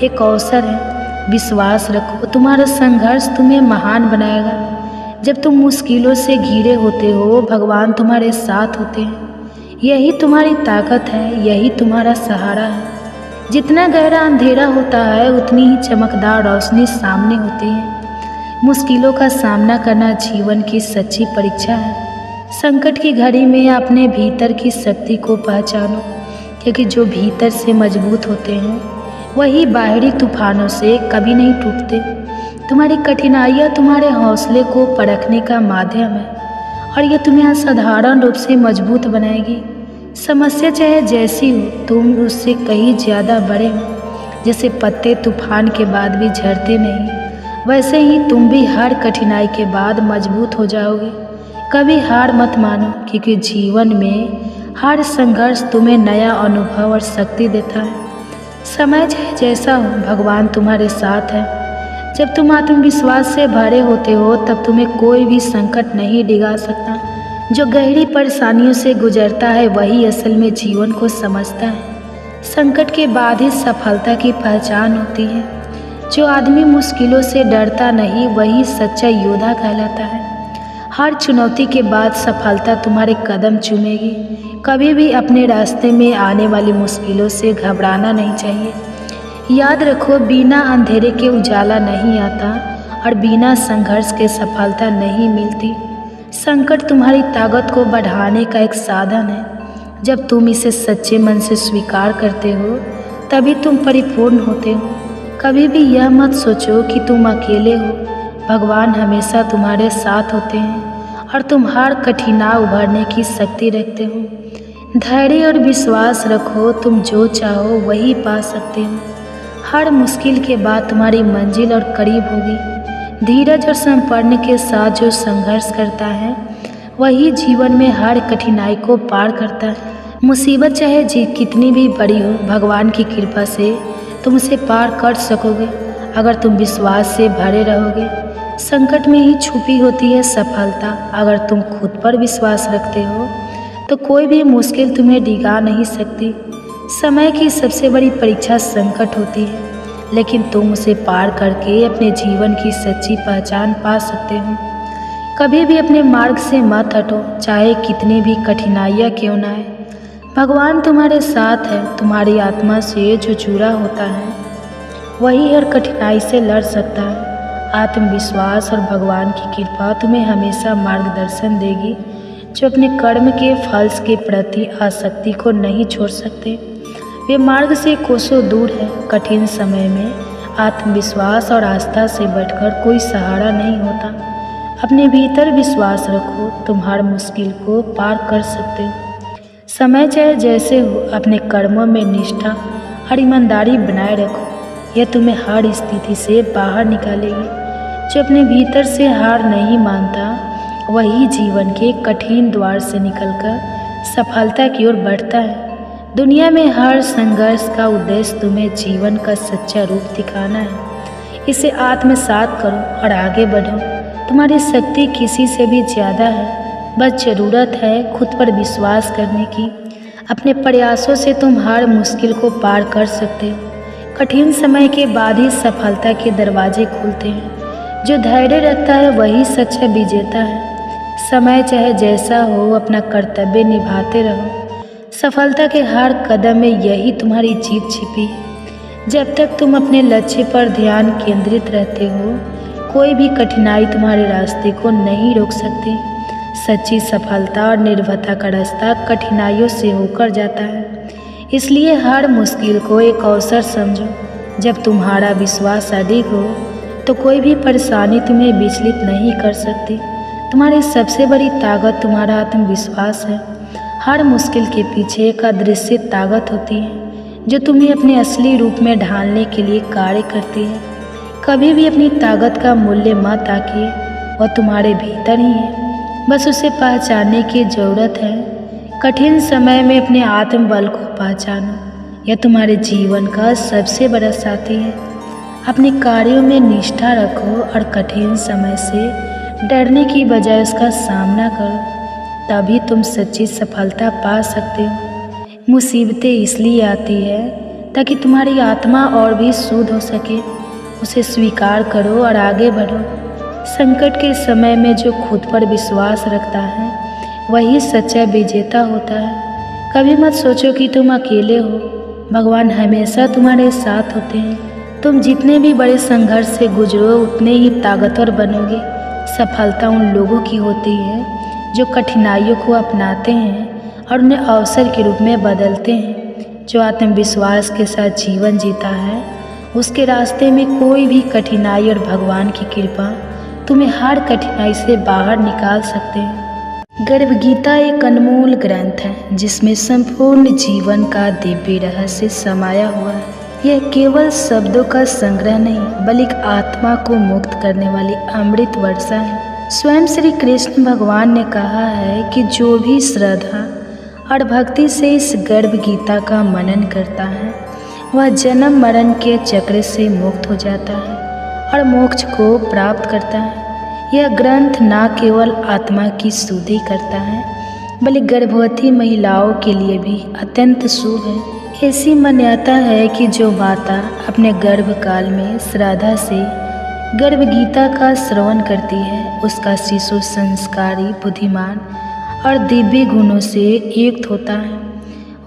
एक अवसर है। विश्वास रखो, तुम्हारा संघर्ष तुम्हें महान बनाएगा। जब तुम मुश्किलों से घिरे होते हो, भगवान तुम्हारे साथ होते हैं। यही तुम्हारी ताकत है, यही तुम्हारा सहारा है। जितना गहरा अंधेरा होता है उतनी ही चमकदार रोशनी सामने होती है। मुश्किलों का सामना करना जीवन की सच्ची परीक्षा है। संकट की घड़ी में अपने भीतर की शक्ति को पहचानो, क्योंकि जो भीतर से मजबूत होते हैं वही बाहरी तूफानों से कभी नहीं टूटते। तुम्हारी कठिनाइयाँ तुम्हारे हौसले को परखने का माध्यम है, और यह तुम्हें असाधारण रूप से मजबूत बनाएगी। समस्या चाहे जैसी हो, तुम उससे कहीं ज़्यादा बड़े हो। जैसे पत्ते तूफान के बाद भी झड़ते नहीं, वैसे ही तुम भी हर कठिनाई के बाद मजबूत हो जाओगे। कभी हार मत मानो, क्योंकि जीवन में हर संघर्ष तुम्हें नया अनुभव और शक्ति देता है। समय चाहे जैसा हो, भगवान तुम्हारे साथ है। जब तुम आत्मविश्वास से भरे होते हो तब तुम्हें कोई भी संकट नहीं डिगा सकता। जो गहरी परेशानियों से गुजरता है वही असल में जीवन को समझता है। संकट के बाद ही सफलता की पहचान होती है। जो आदमी मुश्किलों से डरता नहीं वही सच्चा योद्धा कहलाता है। हर चुनौती के बाद सफलता तुम्हारे कदम चूमेगी। कभी भी अपने रास्ते में आने वाली मुश्किलों से घबराना नहीं चाहिए। याद रखो, बिना अंधेरे के उजाला नहीं आता, और बिना संघर्ष के सफलता नहीं मिलती। संकट तुम्हारी ताकत को बढ़ाने का एक साधन है। जब तुम इसे सच्चे मन से स्वीकार करते हो तभी तुम परिपूर्ण होते हो। कभी भी यह मत सोचो कि तुम अकेले हो। भगवान हमेशा तुम्हारे साथ होते हैं, और तुम हर कठिनाई उभरने की शक्ति रखते हो। धैर्य और विश्वास रखो, तुम जो चाहो वही पा सकते हो। हर मुश्किल के बाद तुम्हारी मंजिल और करीब होगी। धीरज और समर्पण के साथ जो संघर्ष करता है वही जीवन में हर कठिनाई को पार करता है। मुसीबत चाहे कितनी भी बड़ी हो, भगवान की कृपा से तुम उसे पार कर सकोगे अगर तुम विश्वास से भरे रहोगे। संकट में ही छुपी होती है सफलता। अगर तुम खुद पर विश्वास रखते हो तो कोई भी मुश्किल तुम्हें डिगा नहीं सकती। समय की सबसे बड़ी परीक्षा संकट होती है, लेकिन तुम उसे पार करके अपने जीवन की सच्ची पहचान पा सकते हो। कभी भी अपने मार्ग से मत हटो, चाहे कितनी भी कठिनाइयाँ क्यों ना आए। भगवान तुम्हारे साथ है। तुम्हारी आत्मा से जो जुड़ा होता है वही हर कठिनाई से लड़ सकता है। आत्मविश्वास और भगवान की कृपा तुम्हें हमेशा मार्गदर्शन देगी। जो अपने कर्म के फल के प्रति आसक्ति को नहीं छोड़ सकते वे मार्ग से कोसों दूर है। कठिन समय में आत्मविश्वास और आस्था से बढ़कर कोई सहारा नहीं होता। अपने भीतर विश्वास रखो, तुम हर मुश्किल को पार कर सकते हो। समय चाहे जैसे हो, अपने कर्मों में निष्ठा और ईमानदारी बनाए रखो। यह तुम्हें हर स्थिति से बाहर निकालेगी। जो अपने भीतर से हार नहीं मानता वही जीवन के कठिन द्वार से निकलकर सफलता की ओर बढ़ता है। दुनिया में हर संघर्ष का उद्देश्य तुम्हें जीवन का सच्चा रूप दिखाना है। इसे आत्मसात करो और आगे बढ़ो। तुम्हारी शक्ति किसी से भी ज़्यादा है, बस ज़रूरत है खुद पर विश्वास करने की। अपने प्रयासों से तुम हर मुश्किल को पार कर सकते हो। कठिन समय के बाद ही सफलता के दरवाजे खुलते हैं। जो धैर्य रखता है वही सच्चा विजेता है। समय चाहे जैसा हो, अपना कर्तव्य निभाते रहो। सफलता के हर कदम में यही तुम्हारी जीत छिपी है। जब तक तुम अपने लक्ष्य पर ध्यान केंद्रित रहते हो, कोई भी कठिनाई तुम्हारे रास्ते को नहीं रोक सकती। सच्ची सफलता और निर्भरता का रास्ता कठिनाइयों से होकर जाता है। इसलिए हर मुश्किल को एक अवसर समझो। जब तुम्हारा विश्वास अडिग हो तो कोई भी परेशानी तुम्हें विचलित नहीं कर सकती। तुम्हारी सबसे बड़ी ताकत तुम्हारा आत्मविश्वास है। हर मुश्किल के पीछे एक अदृश्य ताकत होती है जो तुम्हें अपने असली रूप में ढालने के लिए कार्य करती है। कभी भी अपनी ताकत का मूल्य मत आंकिए, वह तुम्हारे भीतर ही है, बस उसे पहचानने की ज़रूरत है। कठिन समय में अपने आत्मबल को पहचानो, यह तुम्हारे जीवन का सबसे बड़ा साथी है। अपने कार्यों में निष्ठा रखो और कठिन समय से डरने की बजाय उसका सामना करो, तभी तुम सच्ची सफलता पा सकते हो। मुसीबतें इसलिए आती है ताकि तुम्हारी आत्मा और भी शुद्ध हो सके। उसे स्वीकार करो और आगे बढ़ो। संकट के समय में जो खुद पर विश्वास रखता है वही सच्चा विजेता होता है। कभी मत सोचो कि तुम अकेले हो, भगवान हमेशा तुम्हारे साथ होते हैं। तुम जितने भी बड़े संघर्ष से गुजरो उतने ही ताकतवर बनोगे। सफलता उन लोगों की होती है जो कठिनाइयों को अपनाते हैं और उन्हें अवसर के रूप में बदलते हैं। जो आत्मविश्वास के साथ जीवन जीता है उसके रास्ते में कोई भी कठिनाई और भगवान की कृपा तुम्हें हर कठिनाई से बाहर निकाल सकते हैं। गर्भ गीता एक अनमोल ग्रंथ है जिसमें संपूर्ण जीवन का दिव्य रहस्य समाया हुआ है। यह केवल शब्दों का संग्रह नहीं बल्कि आत्मा को मुक्त करने वाली अमृत वर्षा है। स्वयं श्री कृष्ण भगवान ने कहा है कि जो भी श्रद्धा और भक्ति से इस गर्भ गीता का मनन करता है वह जन्म मरण के चक्र से मुक्त हो जाता है और मोक्ष को प्राप्त करता है। यह ग्रंथ न केवल आत्मा की शुद्धि करता है बल्कि गर्भवती महिलाओं के लिए भी अत्यंत शुभ है। ऐसी मान्यता है कि जो माता अपने गर्भकाल में श्रद्धा से गर्भ गीता का श्रवण करती है उसका शिशु संस्कारी, बुद्धिमान और दिव्य गुणों से युक्त होता है।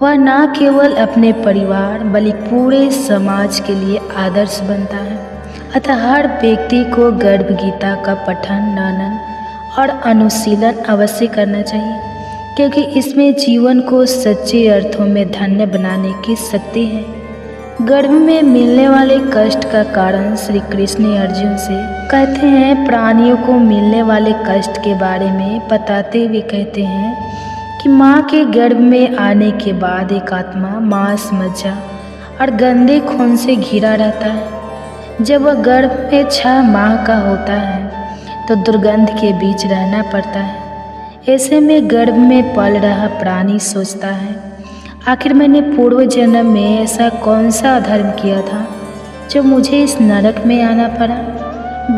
वह न केवल अपने परिवार बल्कि पूरे समाज के लिए आदर्श बनता है। अतः हर व्यक्ति को गर्भ गीता का पठन, मनन और अनुशीलन अवश्य करना चाहिए, क्योंकि इसमें जीवन को सच्चे अर्थों में धन्य बनाने की शक्ति है। गर्भ में मिलने वाले कष्ट का कारण श्री कृष्ण अर्जुन से कहते हैं। प्राणियों को मिलने वाले कष्ट के बारे में बताते हुए कहते हैं कि माँ के गर्भ में आने के बाद एक आत्मा मांस, मज्जा और गंदे खून से घिरा रहता है। जब वह गर्भ में 6 माह का होता है तो दुर्गंध के बीच रहना पड़ता है। ऐसे में गर्भ में पल रहा प्राणी सोचता है, आखिर मैंने पूर्व जन्म में ऐसा कौन सा अधर्म किया था जो मुझे इस नरक में आना पड़ा।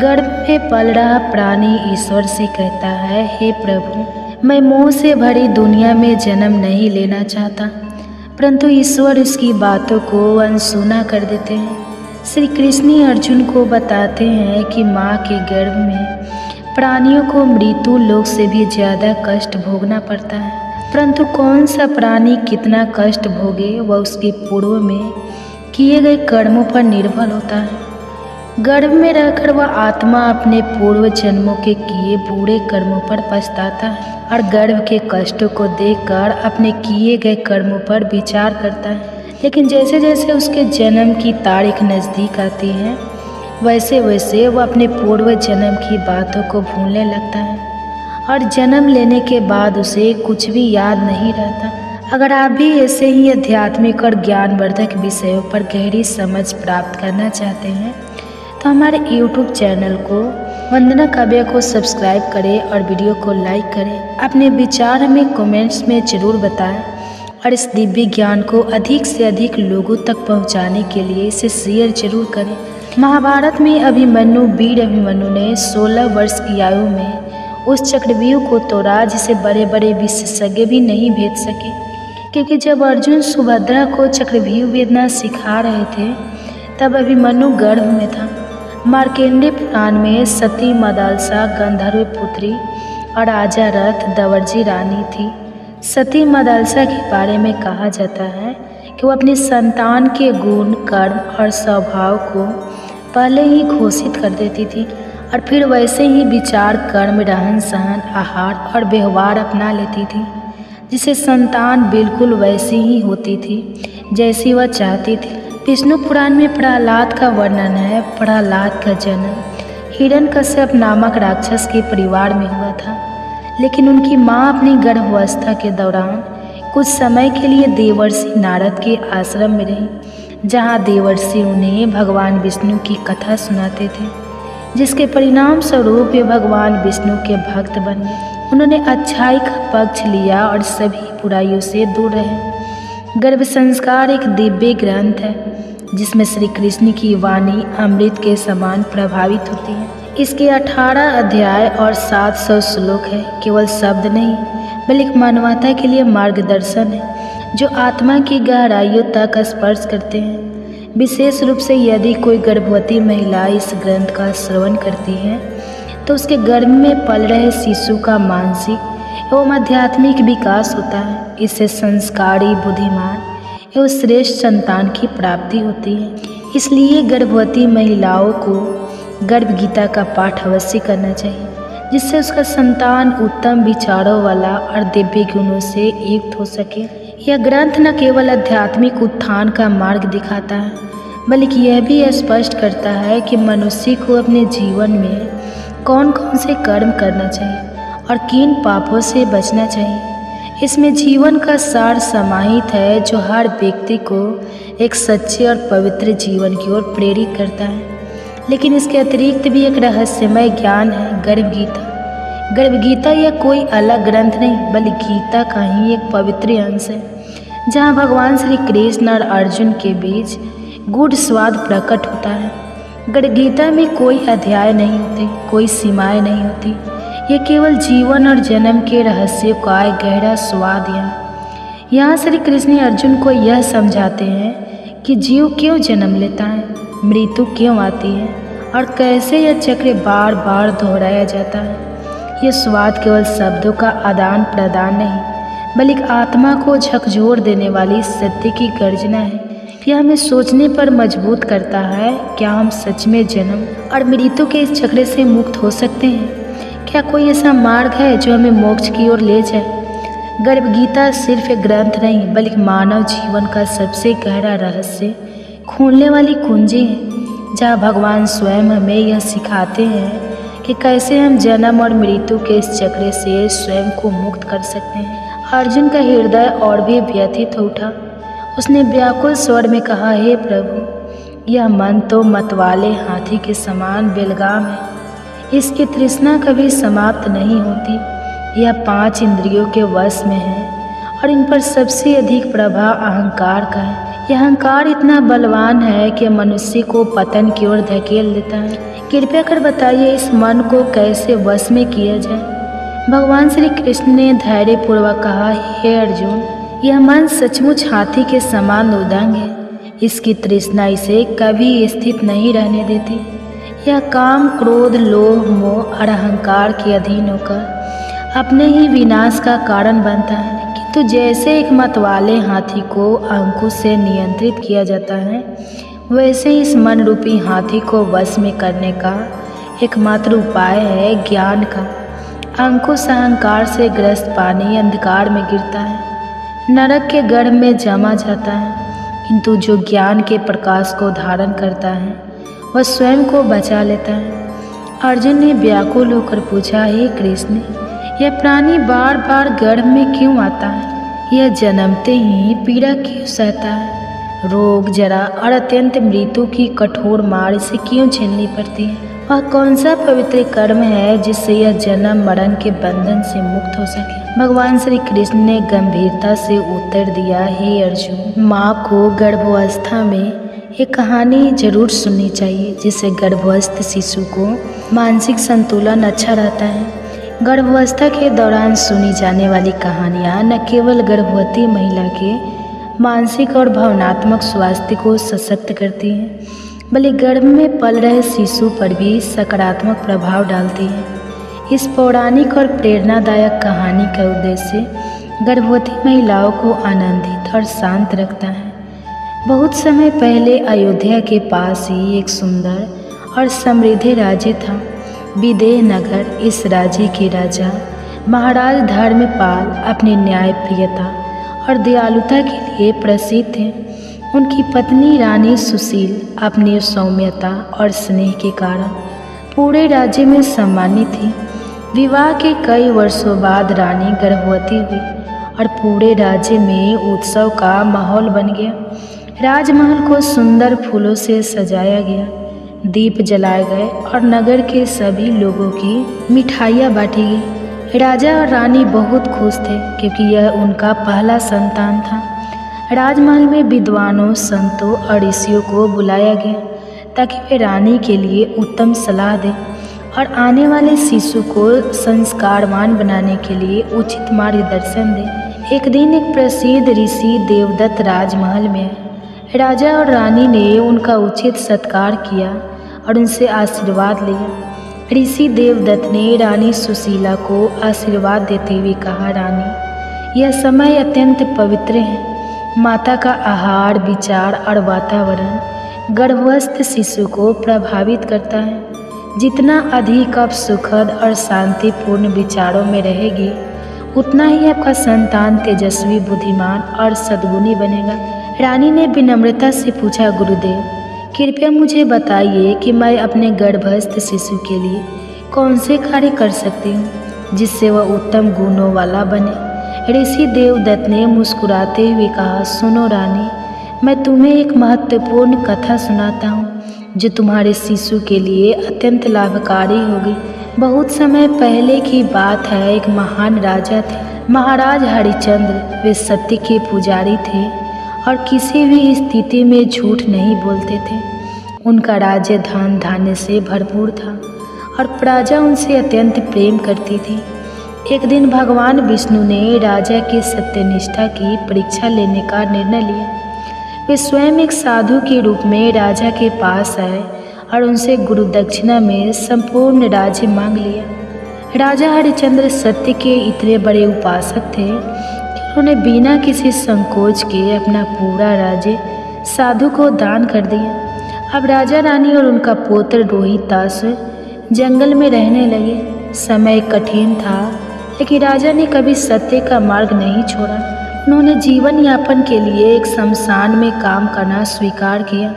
गर्भ में पल रहा प्राणी ईश्वर से कहता है, हे प्रभु, मैं मोह से भरी दुनिया में जन्म नहीं लेना चाहता, परंतु ईश्वर उसकी बातों को अनसुना कर देते हैं। श्री कृष्ण अर्जुन को बताते हैं कि माँ के गर्भ में प्राणियों को मृत्यु लोक से भी ज़्यादा कष्ट भोगना पड़ता है, परंतु कौन सा प्राणी कितना कष्ट भोगे वह उसके पूर्व में किए गए कर्मों पर निर्भर होता है। गर्भ में रहकर वह आत्मा अपने पूर्व जन्मों के किए बुरे कर्मों पर पछताता है और गर्भ के कष्टों को देखकर अपने किए गए कर्मों पर विचार करता है। लेकिन जैसे जैसे उसके जन्म की तारीख नज़दीक आती है वैसे वैसे वह अपने पूर्व जन्म की बातों को भूलने लगता है और जन्म लेने के बाद उसे कुछ भी याद नहीं रहता। अगर आप भी ऐसे ही आध्यात्मिक और ज्ञानवर्धक विषयों पर गहरी समझ प्राप्त करना चाहते हैं तो हमारे YouTube चैनल को वंदना काव्या को सब्सक्राइब करें और वीडियो को लाइक करें। अपने विचार हमें कमेंट्स में ज़रूर बताएं और इस दिव्य ज्ञान को अधिक से अधिक लोगों तक पहुंचाने के लिए इसे शेयर जरूर करें। महाभारत में अभिमन्यु, वीर अभिमन्यु ने 16 वर्ष की आयु में उस चक्रव्यूह को तोड़ा जिसे बड़े बड़े विशेषज्ञ भी नहीं भेद सके, क्योंकि जब अर्जुन सुभद्रा को चक्रव्यूह वेदना सिखा रहे थे तब अभिमन्यु गर्भ में था। मार्कंडेय पुराण में सती मदालसा गंधर्व पुत्री और राजा रथ दवर्जी रानी थी। सती मदालसा के बारे में कहा जाता है कि वो अपनी संतान के गुण, कर्म और स्वभाव को पहले ही घोषित कर देती थी और फिर वैसे ही विचार, कर्म, रहन सहन, आहार और व्यवहार अपना लेती थी, जिसे संतान बिल्कुल वैसी ही होती थी जैसी वह चाहती थी। विष्णु पुराण में प्रहलाद का वर्णन है। प्रहलाद का जन्म हिरण्यकश्यप नामक राक्षस के परिवार में हुआ था, लेकिन उनकी माँ अपनी गर्भावस्था के दौरान कुछ समय के लिए देवर्षि नारद के आश्रम में रही, जहाँ देवर्षि उन्हें भगवान विष्णु की कथा सुनाते थे, जिसके परिणाम स्वरूप वे भगवान विष्णु के भक्त बन गए। उन्होंने अच्छाई का पक्ष लिया और सभी बुराइयों से दूर रहे। गर्भ संस्कार एक दिव्य ग्रंथ है जिसमें श्री कृष्ण की वाणी अमृत के समान प्रभावित होती है। इसके 18 अध्याय और 700 श्लोक है। केवल शब्द नहीं बल्कि मानवता के लिए मार्गदर्शन है जो आत्मा की गहराइयों तक स्पर्श करते हैं। विशेष रूप से यदि कोई गर्भवती महिला इस ग्रंथ का श्रवण करती है तो उसके गर्भ में पल रहे शिशु का मानसिक एवं आध्यात्मिक विकास होता है। इससे संस्कारी, बुद्धिमान एवं श्रेष्ठ संतान की प्राप्ति होती है। इसलिए गर्भवती महिलाओं को गर्भ गीता का पाठ अवश्य करना चाहिए, जिससे उसका संतान उत्तम विचारों वाला और दिव्य गुणों से युक्त हो सके। यह ग्रंथ न केवल आध्यात्मिक उत्थान का मार्ग दिखाता है, बल्कि यह भी स्पष्ट करता है कि मनुष्य को अपने जीवन में कौन कौन से कर्म करना चाहिए और किन पापों से बचना चाहिए। इसमें जीवन का सार समाहित है जो हर व्यक्ति को एक सच्चे और पवित्र जीवन की ओर प्रेरित करता है। लेकिन इसके अतिरिक्त भी एक रहस्यमय ज्ञान है, गर्भ गीता। गर्भ गीता यह कोई अलग ग्रंथ नहीं बल्कि गीता का ही एक पवित्र अंश है, जहाँ भगवान श्री कृष्ण और अर्जुन के बीच गूढ़ स्वाद प्रकट होता है। गर्भ गीता में कोई अध्याय नहीं होते, कोई सीमाएं नहीं होती। ये केवल जीवन और जन्म के रहस्य का एक गहरा स्वाद यहाँ श्री कृष्ण अर्जुन को यह समझाते हैं कि जीव क्यों जन्म लेता है, मृत्यु क्यों आती है और कैसे यह चक्र बार बार दोहराया जाता है। ये स्वाद केवल शब्दों का आदान प्रदान नहीं बल्कि आत्मा को झकझोर देने वाली सत्य की गर्जना है। यह हमें सोचने पर मजबूर करता है, क्या हम सच में जन्म और मृत्यु के इस चक्र से मुक्त हो सकते हैं? क्या कोई ऐसा मार्ग है जो हमें मोक्ष की ओर ले जाए? गर्भ गीता सिर्फ एक ग्रंथ नहीं बल्कि मानव जीवन का सबसे गहरा रहस्य खोलने वाली कुंजी है, जहाँ भगवान स्वयं हमें यह सिखाते हैं कि कैसे हम जन्म और मृत्यु के इस चक्र से स्वयं को मुक्त कर सकते हैं। अर्जुन का हृदय और भी व्यथित हो उठा। उसने व्याकुल स्वर में कहा, हे प्रभु, यह मन तो मतवाले हाथी के समान बेलगाम है। इसकी तृष्णा कभी समाप्त नहीं होती। यह 5 इंद्रियों के वश में है और इन पर सबसे अधिक प्रभाव अहंकार का है। यह अहंकार इतना बलवान है कि मनुष्य को पतन की ओर धकेल देता है। कृपया कर बताइए, इस मन को कैसे वश में किया जाए? भगवान श्री कृष्ण ने धैर्यपूर्वक कहा, हे अर्जुन, यह मन सचमुच हाथी के समान उदंग है। इसकी तृष्णा इसे कभी स्थित नहीं रहने देती। यह काम, क्रोध, लोभ, मोह और अहंकार के अधीन होकर अपने ही विनाश का कारण बनता है। किंतु जैसे एक मतवाले हाथी को अंकुश से नियंत्रित किया जाता है, वैसे ही इस मन रूपी हाथी को वश में करने का एकमात्र उपाय है ज्ञान का। अंकुश अहंकार से ग्रस्त पानी अंधकार में गिरता है, नरक के गर्भ में जमा जाता है, किंतु जो ज्ञान के प्रकाश को धारण करता है वह स्वयं को बचा लेता है। अर्जुन ने व्याकुल होकर पूछा, हे कृष्ण, यह प्राणी बार बार गर्भ में क्यों आता है? यह जन्मते ही पीड़ा क्यों सहता है? रोग, जरा और अत्यंत मृत्यु की कठोर मार इसे क्यों झेलनी पड़ती है? वह कौन सा पवित्र कर्म है जिससे यह जन्म मरण के बंधन से मुक्त हो सके? भगवान श्री कृष्ण ने गंभीरता से उत्तर दिया, हे अर्जुन, माँ को गर्भावस्था में एक कहानी जरूर सुननी चाहिए, जिससे गर्भस्थ शिशु को मानसिक संतुलन अच्छा रहता है। गर्भावस्था के दौरान सुनी जाने वाली कहानियाँ न केवल गर्भवती महिला के मानसिक और भावनात्मक स्वास्थ्य को सशक्त करती हैं, भले गर्भ में पल रहे शिशु पर भी सकारात्मक प्रभाव डालती है। इस पौराणिक और प्रेरणादायक कहानी का उद्देश्य गर्भवती महिलाओं को आनंदित और शांत रखता है। बहुत समय पहले अयोध्या के पास ही एक सुंदर और समृद्ध राज्य था, विदेह नगर। इस राज्य के राजा महाराज धर्मपाल अपनी न्यायप्रियता और दयालुता के लिए प्रसिद्ध थे। उनकी पत्नी रानी सुशील अपनी सौम्यता और स्नेह के कारण पूरे राज्य में सम्मानित थी। विवाह के कई वर्षों बाद रानी गर्भवती हुई और पूरे राज्य में उत्सव का माहौल बन गया। राजमहल को सुंदर फूलों से सजाया गया, दीप जलाए गए और नगर के सभी लोगों की मिठाइयाँ बांटी गई। राजा और रानी बहुत खुश थे क्योंकि यह उनका पहला संतान था। राजमहल में विद्वानों, संतों और ऋषियों को बुलाया गया ताकि वे रानी के लिए उत्तम सलाह दें और आने वाले शिशु को संस्कारवान बनाने के लिए उचित मार्गदर्शन दें। एक दिन एक प्रसिद्ध ऋषि देवदत्त राजमहल में आए। राजा और रानी ने उनका उचित सत्कार किया और उनसे आशीर्वाद लिया। ऋषि देवदत्त ने रानी सुशीला को आशीर्वाद देते हुए कहा, रानी, यह समय अत्यंत पवित्र है। माता का आहार, विचार और वातावरण गर्भस्थ शिशु को प्रभावित करता है। जितना अधिक आप सुखद और शांतिपूर्ण विचारों में रहेगी, उतना ही आपका संतान तेजस्वी, बुद्धिमान और सद्गुणी बनेगा। रानी ने विनम्रता से पूछा, गुरुदेव, कृपया मुझे बताइए कि मैं अपने गर्भस्थ शिशु के लिए कौन से कार्य कर सकती हूँ जिससे वह उत्तम गुणों वाला बने। ऋषि देवदत्त ने मुस्कुराते हुए कहा, सुनो रानी, मैं तुम्हें एक महत्वपूर्ण कथा सुनाता हूँ जो तुम्हारे शिशु के लिए अत्यंत लाभकारी होगी। बहुत समय पहले की बात है, एक महान राजा थे, महाराज हरिश्चंद्र। वे सत्य के पुजारी थे और किसी भी स्थिति में झूठ नहीं बोलते थे। उनका राज्य धन धान्य से भरपूर था और प्रजा उनसे अत्यंत प्रेम करती थी। एक दिन भगवान विष्णु ने राजा की सत्यनिष्ठा की परीक्षा लेने का निर्णय लिया। वे स्वयं एक साधु के रूप में राजा के पास आए और उनसे गुरु दक्षिणा में संपूर्ण राज्य मांग लिया। राजा हरिश्चंद्र सत्य के इतने बड़े उपासक थे कि उन्होंने बिना किसी संकोच के अपना पूरा राज्य साधु को दान कर दिया। अब राजा रानी और उनका पुत्र रोहितासुर जंगल में रहने लगे। समय कठिन था, लेकिन राजा ने कभी सत्य का मार्ग नहीं छोड़ा। उन्होंने जीवन यापन के लिए एक शमशान में काम करना स्वीकार किया।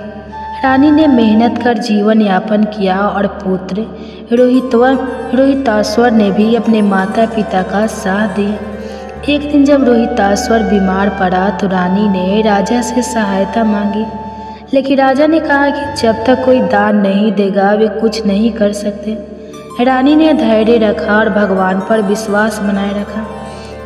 रानी ने मेहनत कर जीवन यापन किया और पुत्र रोहितासुर ने भी अपने माता पिता का साथ दिया। एक दिन जब रोहितासुर बीमार पड़ा तो रानी ने राजा से सहायता मांगी, लेकिन राजा ने कहा कि जब तक कोई दान नहीं देगा वे कुछ नहीं कर सकते। रानी ने धैर्य रखा और भगवान पर विश्वास बनाए रखा।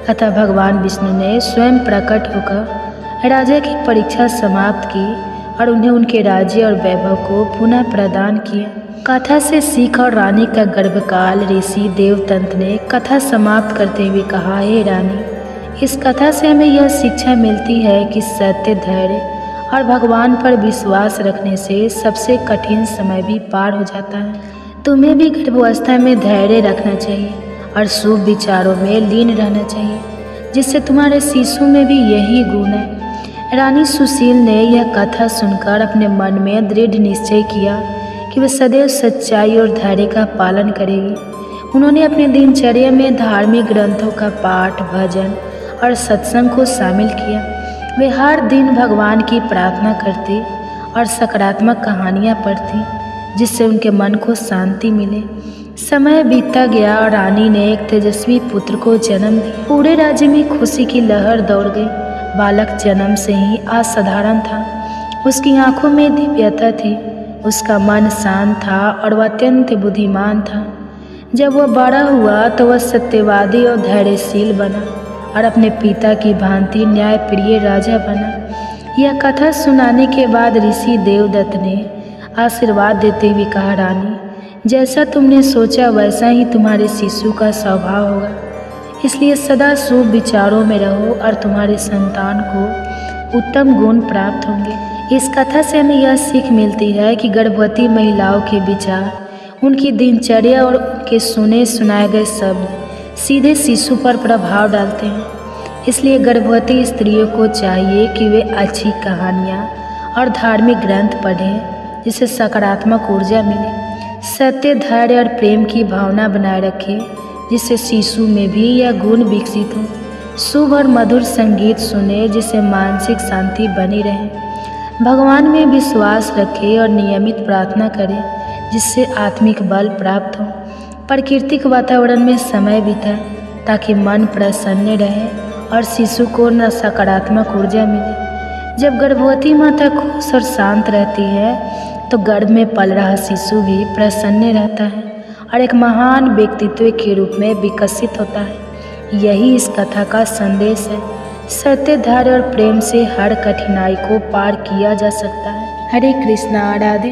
अतः भगवान विष्णु ने स्वयं प्रकट होकर राजा की परीक्षा समाप्त की और उन्हें उनके राज्य और वैभव को पुनः प्रदान किया। कथा से सीख और रानी का गर्भकाल। ऋषि देवदत्त ने कथा समाप्त करते हुए कहा, हे रानी, इस कथा से हमें यह शिक्षा मिलती है कि सत्य, धैर्य और भगवान पर विश्वास रखने से सबसे कठिन समय भी पार हो जाता है। तुम्हें भी गर्भावस्था में धैर्य रखना चाहिए और शुभ विचारों में लीन रहना चाहिए, जिससे तुम्हारे शिशु में भी यही गुण है। रानी सुशील ने यह कथा सुनकर अपने मन में दृढ़ निश्चय किया कि वह सदैव सच्चाई और धैर्य का पालन करेगी। उन्होंने अपने दिनचर्या में धार्मिक ग्रंथों का पाठ, भजन और सत्संग को शामिल किया। वे हर दिन भगवान की प्रार्थना करती और सकारात्मक कहानियाँ पढ़ती, जिससे उनके मन को शांति मिले। समय बीतता गया और रानी ने एक तेजस्वी पुत्र को जन्म दिया। पूरे राज्य में खुशी की लहर दौड़ गई। बालक जन्म से ही असाधारण था। उसकी आंखों में दिव्यता थी, उसका मन शांत था और वह अत्यंत बुद्धिमान था। जब वह बड़ा हुआ तो वह सत्यवादी और धैर्यशील बना और अपने पिता की भांति न्यायप्रिय राजा बना। यह कथा सुनाने के बाद ऋषि देवदत्त ने आशीर्वाद देते हुए कहा, रानी, जैसा तुमने सोचा वैसा ही तुम्हारे शिशु का स्वभाव होगा, इसलिए सदा शुभ विचारों में रहो और तुम्हारे संतान को उत्तम गुण प्राप्त होंगे। इस कथा से हमें यह सीख मिलती है कि गर्भवती महिलाओं के विचार, उनकी दिनचर्या और उनके सुने सुनाए गए शब्द सीधे शिशु पर प्रभाव डालते हैं। इसलिए गर्भवती स्त्रियों को चाहिए कि वे अच्छी कहानियाँ और धार्मिक ग्रंथ पढ़ें, जिससे सकारात्मक ऊर्जा मिले। सत्य, धैर्य और प्रेम की भावना बनाए रखें, जिससे शिशु में भी यह गुण विकसित हो। शुभ और मधुर संगीत सुने, जिससे मानसिक शांति बनी रहे। भगवान में विश्वास रखें और नियमित प्रार्थना करें, जिससे आत्मिक बल प्राप्त हो। प्राकृतिक वातावरण में समय बिताएं ताकि मन प्रसन्न रहे और शिशु को न सकारात्मक ऊर्जा मिले। जब गर्भवती माता खुश और शांत रहती है तो गर्भ में पल रहा शिशु भी प्रसन्न रहता है और एक महान व्यक्तित्व के रूप में विकसित होता है। यही इस कथा का संदेश है। सत्य, धैर्य और प्रेम से हर कठिनाई को पार किया जा सकता है। हरे कृष्णा। राधे।